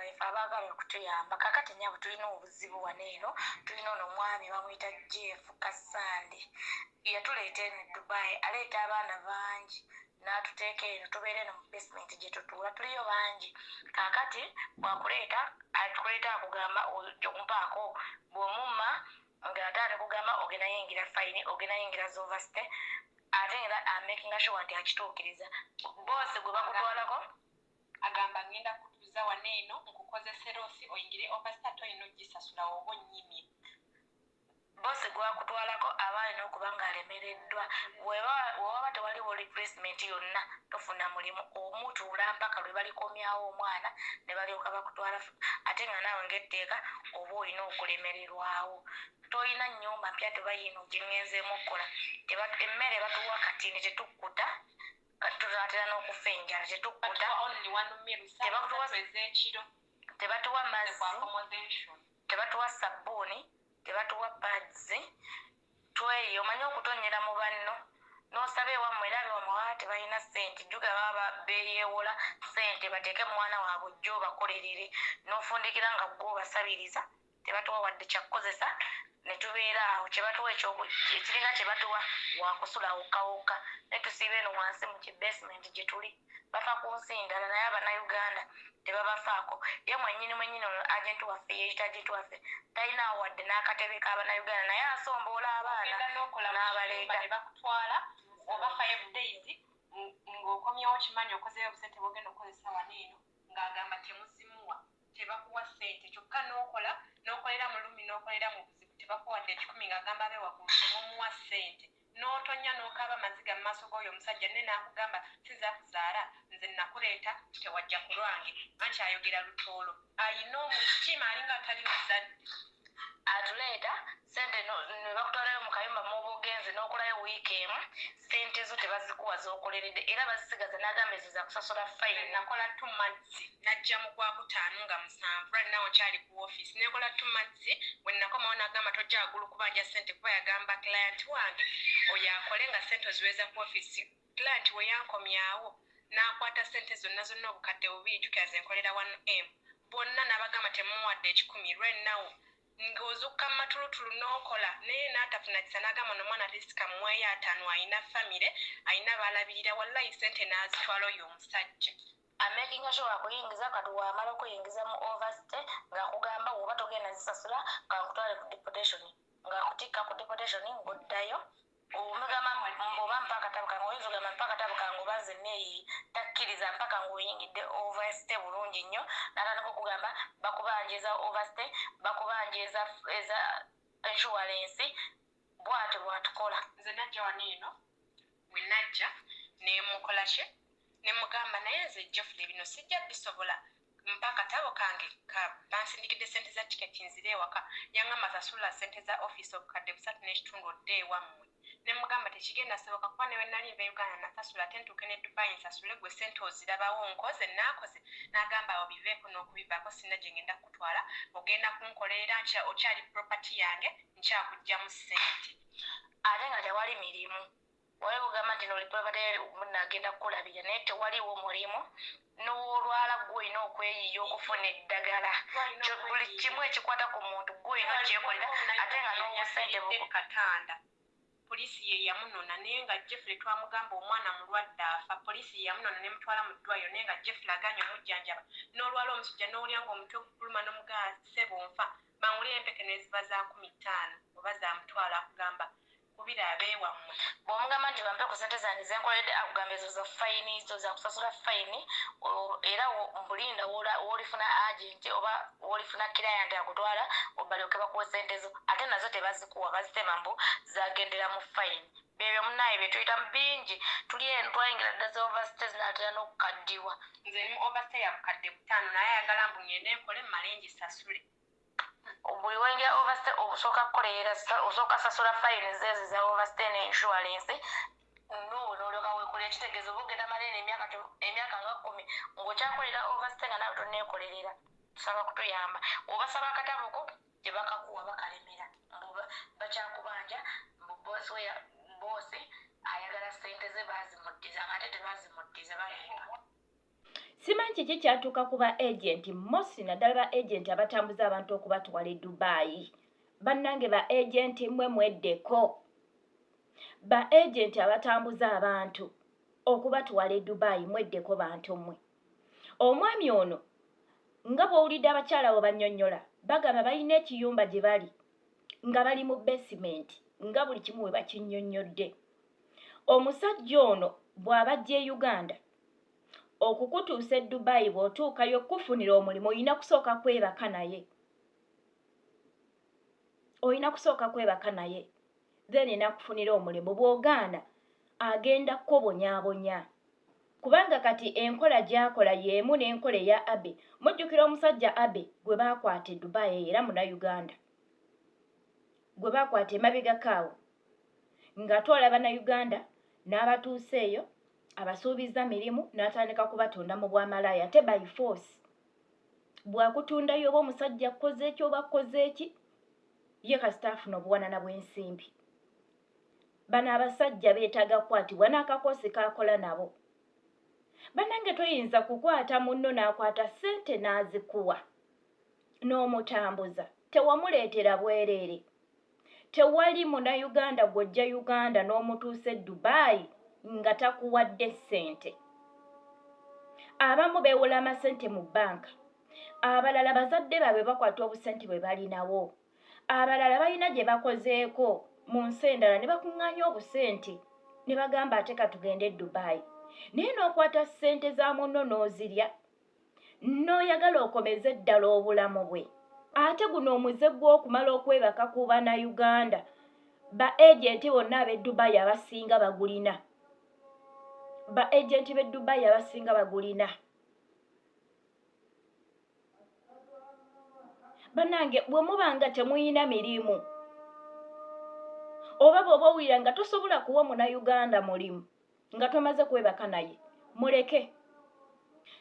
baffe abaagala okutuyamba kakati nyabo tulina obuzibu wano eno tulina ono omwami bamuyita Jeff Kasande yatuleeta eno Dubai aleeta abaana bangi n'atuteeka eno tubeere no mu basement gye tutuula tuliyo bangi kakati bwakuleeta atukuleeta akugamba okumpaako bw'omumma ng'ate atekugamba ogenda yingira fayini ogenda yingira zovasite ate era amakinga sure nti akituukiriza boosi gwe bakutwalako agamba ngenda kutuuza wano eno nkukozesa loosi oyingire overstate olina ogisasula oba onnyimye boosi gwe bakutwalako aba alina okuba ng'alemereddwa wewaba tewaliwo replacement yonna tofuna mulimu omutuula mpaka lwe balikomyawo omwana ne balyoka bakutwala ate nga naawe ng'etteeka oba olina okulemererwawo toyina nnyumba mpya tebayina ogiŋŋenzeemu okukola emmere batuwa katini tetukkuta tutera n'okufa enjala tetukkuta tebatuwa mazzi tebatuwa sabbuuni tebatuwa pads tweyo omanyi okutonyera mu banno n'osaba ewammwe era abewammwe tebalina ssente jjuga baba beeyeewola ssente bateeke mwana waabwe ojja obakolerere n'ofundikira nga gwe obasabiriza tebatuwa wadde kyakukozesa ne tubeera awo kyebatuwa ekiringa kyebatuwa wakusula wokkawoka ne tusiiba eno wansi mu kibasement gye tuli bafa ku nsi ndala naye abannayuganda tebabafaako ye mwennyini ono agenti waffe yeeyita agenti waffe talina wadde n'akatebe k'abannayuganda naye asomboola abaana n'abaleeta bakutwala oba 5 days ng'okomyewo kimanyi okozeyo obusente bwogenda okukozesa wano eno ng'agamba temuzimuwa tebakuwa ssente kyokka n'okolera mu lumi n'okolera mu buzibu tebakuwadde 10 ng'agamba abe waggulu temumuwa ssente n'otonya n'okaaba amaziga mu maaso g'oyo omusajja ne n'akugamba sizakuzaala nze nakuleeta tewajja ku lwange anti ayogera lutoolo ayina omutima alinga atali muzadde atuleeta ssente ne bakutwalayo mu kayumba muba ogenze n'okolayo wiiki emu ssente zo tebazikuwa z'okoleredde era bazisigaza n'agamba ezo za kusasula fayini nakola 2 months najja mu gwakutaano nga 7 right now nkyali ku woofiisi nekola 2 months bwe nakomawo n'agamba tojja agulu kubanja ssente kuba yagamba client wange oyo akole nga ssente oziweza ku woofiisi client we yankomyawo n'akwata ssente zonna obukadde 2 jjukira ze nkolera 1M bonna n'abagamba temuwadde 10 right now ng'ozukka mu matulutulu n'okola naye n'atafuna kisa n'agamba n'omwana atisika muweeyo 5 ayina famire ayina baalabirira wallayi ssente n'azitwala oyo omusajja amakinga sure akuyingiza kati wamala okuyingiza mu overstay ng'akugamba woba togenda zisasula ng'akutwale ku deportation ng'akutikka ku deportation ng'oddayo omugamba oba mpaka akatabo kange oyinza ogamba mpaka akatabo kange oba zenneeyi takkiriza mpaka ng'oyingidde overstay bulungi nnyo n'atandika okugamba bakubanjeza overstay bakubanjeza eza insurance bw'atyo bw'atukola nze najja wano eno we najja nemukola kye nemugamba naye nze Geoffrey bino sijja bisobola mpa akatabo kange bansindikidde ssente za tiketi nzire ewaka yaŋŋamba sasula ssente za office obukadde 3 n'ekitundu odde ewammwe nemugamba tekigenda soboka kuba newe nali nva Uganda nasasula ate ntuuke ne Dubai nsasule gwe ssente ozirabawo nkoze naakoze n'agamba awo biveeko n'okubivaako sinna gye ngenda kukutwala ogenda kunkolerera okyali property yange nkyakugjamu ssente ate nga tewali mirimu waliwo ogamba nti nolipapate nagenda kukulabira naye tewaliwo mulimu n'olwala gw'olina okweyiya okufuna eddagala buli kimu ekikwata ku muntu gw'olina okyekolera ate nga n'obusente katanda poliisi ye yamunona naye nga Geoffrey twamugamba omwana mulwadde afa poliisi ye yamunona nemutwala mu ddwaliro naye nga Geoffrey aganye omujjanjaba n'olwala omusujja n'owulira ng'omutwe guluma n'omugamba ssebonfa bangulira empeke neziba za 15 oba zamutwala akugamba kubira abeewammwe bw'omugamba nti bampe ku ssente zange zenkoledde akugamba ezo za fayini zo za kusasula fayini era mbulinda w'olifuna agenti oba w'olifuna kirayant akutwala balyoke bakuwa ssente zo ate nazo tebazikuwa bazitema mbu zagendera mu fayini bebyo munaye bye tuyita mu bingi tuli eno twayingira dda za overstay zinaatera n'okukaddiwa nze ni overstay ya bukadde 5 naye ayagala mbu ngende nkole mmale ngisasule buli wengira overstay obusooka kukolerera osooka sasula fayini zeezi za overstay ne insurance n'olyoka weekolera ekitegeezo oba ogenda malene emyaka nga 10 ng'okyakolera overstay nga nawe tonneekolerera tusaba kutuyamba obasaba akatabo ko tebakakuwa bakalemera bakyakubanja boosi ayagala ssente ze baazimuddiza nga ate tebazimuddiza balenga simanyi kiki kyatuuka ku ba agenti mosi naddala ba agenti abatambuza abantu okubatwala e Dubai. Bannange ba agenti mmwe mweddeko. Ba agenti abatambuza abantu okubatwala e Dubai mweddeko bantu mmwe. Omwami ono nga bw'owulidde abakyala bo bannyonnyola bagamba balina ekiyumba gye bali nga bali mu basement nga buli kimu we bakinnyonnyodde. Omusajja ono bw'abajja e Uganda okukutuusa e Dubai bw'otuukayo okufunira omulimu olina kusooka kwebaka naye. Olina kusooka kwebaka naye then enakufunira omulimu. Bw'ogaana agenda kkobonyaabonya. Kubanga kati enkola gy'akola y'emu n'enkola eya Abe. Mujjukira omusajja Abe gwe baakwata e Dubai era Munnayuganda. Gwe baakwata emabega kaawo ng'atwala Bannayuganda n'abatuusa eyo abasuubiza mirimu n'atandika kubatunda mu bwamalaaya ate by force. Bwakutundayo oba omusajja akoze eki oba akoze eki ye kasita afuna obuwanana bw'ensimbi. Bano abasajja beetaaga kukwatibwa n'akakoosi k'akola nabo. Bannange toyinza kukwata munno n'akwata ssente n'azikuwa n'omutambuza tewamuleetera bwereere. Tewali Munnayuganda gw'ojja Uganda n'omutuusa e Dubai nga takuwadde ssente. Abamu beewola amasente mu bbanka, abalala bazadde baabwe bakwata obusente bwe balinawo, abalala balina gye bakozeeko mu nsi endala ne bakuŋŋaanya obusente ne bagamba ate ka tugende e Dubai. Naye n'okwata ssente za munno n'ozirya n'oyagala okomeze ddala obulamu bwe. Ate guno omuze gw'okumala okwebaka ku Bannayuganda ba agenti bonna ab'e Dubai abasinga bagulina. Ba agenti b'e Dubai abasinga bagulina. Bannange bwe muba nga temuyina mirimu oba bw'oba owulira nga tosobola kuwa Munnayuganda mulimu nga tomaze kwebaka naye muleke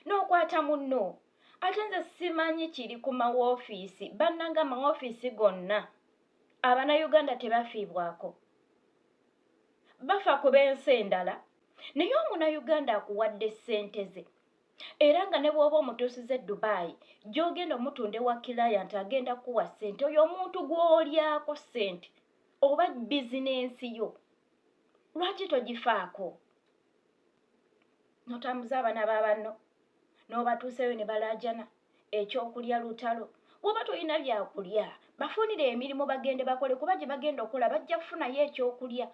n'okwata munno. Ate nze simanyi kiri ku mawoofiisi. Bannanga amawoofiisi gonna Abannayuganda tebafiibwako, bafa ku b'ensi endala. Naye Omunnayuganda akuwadde ssente ze era nga ne bw'oba omutuusiza e Dubai gy'ogenda omutunda ewa client agenda kuwa ssente. Oyo omuntu gw'olyako ssente oba bizinensi yo lwaki togifaako? Notambuza abaana b'abanno n'obatuuseyo ne balaajana ekyokulya lutalo. Bw'oba tolina byakulya bafunire emirimu bagende bakole, kuba gye bagenda okukola bajja kufunayo ekyokulya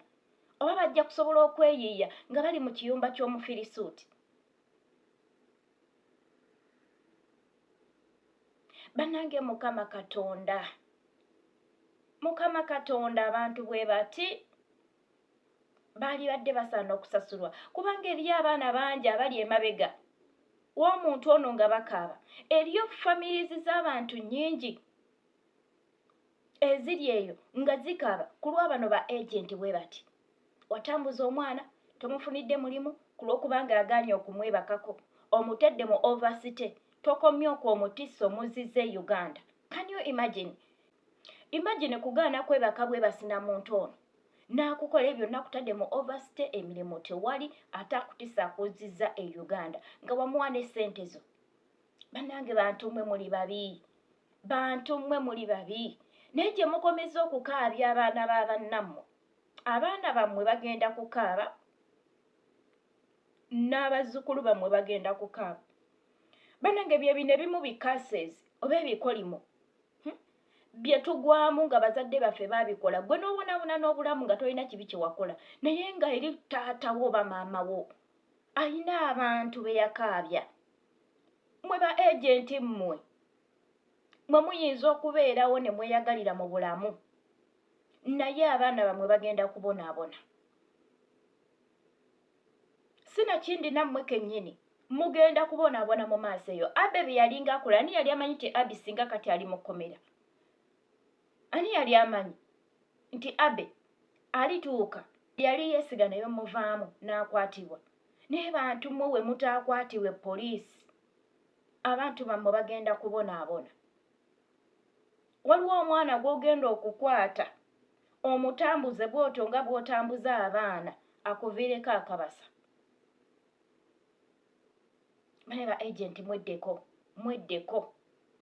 oba bajja kusobola okweyiiya nga bali mu kiyumba ky'omufirisuuti. Bannange Mukama Katonda abantu bwe bati baali badde basaana okusasulwa, kubanga eriyo abaana bangi abali emabega w'omuntu ono nga bakaaba. Eriyo famirizi z'abantu nnyingi eziri eyo nga zikaaba ku lwa bano ba agenti bwe bati. Watambuza omwana tomufunidde mulimu ku lw'okubanga yagaanye okumwebakako, omutedde mu overstay, tokomye okw'omutissa omuzizza e Uganda. Can you imagine? Imagine kugaana kwebaka bwe basina muntu ono n'akukola ebyo nakutadde mu overstay, emirimu tewali, ate akutisa akuzizza e Uganda nga wamuwa n'essente zo. Bannange bantu mmwe muli babi, bantu mmwe muli babi. Naye gye mukomeza okukaabya abaana b'abannammwe, abaana bammwe bagenda kukaaba n'abazzukulu bammwe bagenda kukaaba. Bannange bye bino ebimu bikases oba ebikolimo bye tugwamu nga bazadde baffe baabikola. Gwe n'obonaabona n'obulamu nga tolina kibi kye wakola, naye nga eri taatawo oba maamawo alina abantu be yakaabya. Mmwe ba agenti mmwe mwe muyinza okubeerawo ne mweyagalira mu bulamu, naye abaana bamwe bagenda kubonaabona. Sinakindi nammwe kennyini mugenda kubonaabona mu maaso eyo. Abe bye yalinga akola, ani yali amanyi nti Abi singa kati ali mu kkomera? Ani yali amanyi nti Abe alituuka yali yeesiga naye muvaamu n'akwatibwa? Naye bantu mmwe we mutaakwatibwe poliisi, abantu bammwe bagenda kubonaabona. Waliwo omwana gw'ogenda okukwata omutambuze bw'otyo nga bw'otambuza abaana akuviireko akabasa. mane ba agent mweddeko